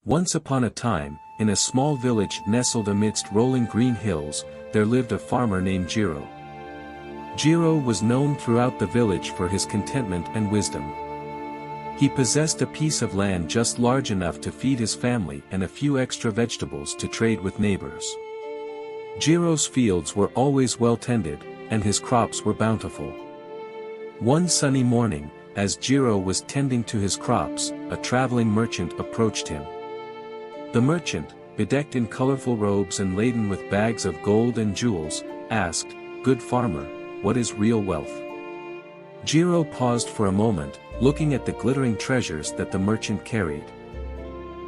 Once upon a time, in a small village nestled amidst rolling green hills, there lived a farmer named Jiro. Jiro was known throughout the village for his contentment and wisdom. He possessed a piece of land just large enough to feed his family and a few extra vegetables to trade with neighbors. Jiro's fields were always well tended, and his crops were bountiful. One sunny morning, as Jiro was tending to his crops, a traveling merchant approached him. The merchant, bedecked in colorful robes and laden with bags of gold and jewels, asked, "Good farmer, what is real wealth?" Jiro paused for a moment, looking at the glittering treasures that the merchant carried.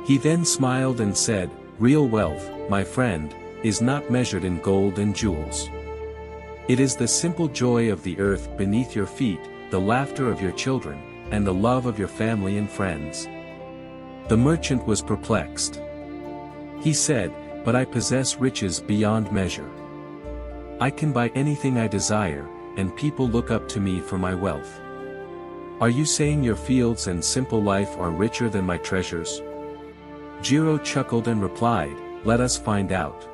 He then smiled and said, "Real wealth, my friend, is not measured in gold and jewels. It is the simple joy of the earth beneath your feet, the laughter of your children, and the love of your family and friends." The merchant was perplexed. He said, "But I possess riches beyond measure. I can buy anything I desire, and people look up to me for my wealth. Are you saying your fields and simple life are richer than my treasures?" Jiro chuckled and replied, "Let us find out.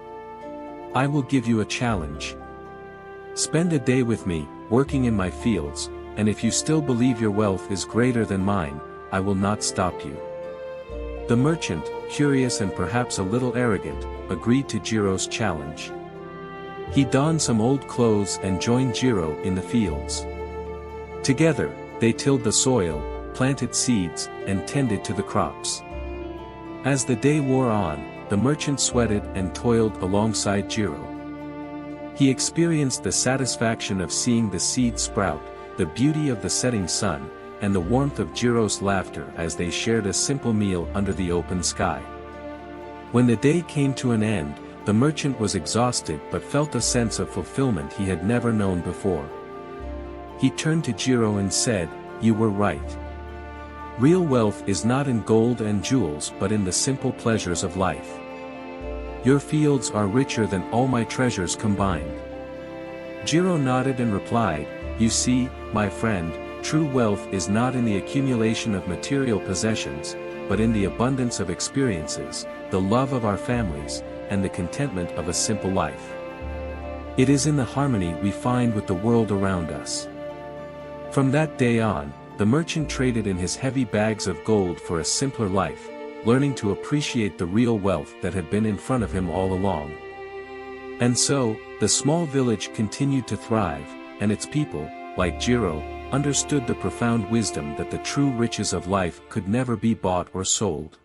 I will give you a challenge. Spend a day with me, working in my fields, and if you still believe your wealth is greater than mine, I will not stop you." The merchant, curious and perhaps a little arrogant, agreed to Jiro's challenge. He donned some old clothes and joined Jiro in the fields. Together, they tilled the soil, planted seeds, and tended to the crops. As the day wore on, the merchant sweated and toiled alongside Jiro. He experienced the satisfaction of seeing the seeds sprout, the beauty of the setting sun, and the warmth of Jiro's laughter as they shared a simple meal under the open sky. When the day came to an end, the merchant was exhausted but felt a sense of fulfillment he had never known before. He turned to Jiro and said, "You were right. Real wealth is not in gold and jewels but in the simple pleasures of life. Your fields are richer than all my treasures combined." Jiro nodded and replied, "You see, my friend, true wealth is not in the accumulation of material possessions, but in the abundance of experiences, the love of our families, and the contentment of a simple life. It is in the harmony we find with the world around us." From that day on, the merchant traded in his heavy bags of gold for a simpler life, learning to appreciate the real wealth that had been in front of him all along. And so, the small village continued to thrive, and its people, like Jiro, understood the profound wisdom that the true riches of life could never be bought or sold.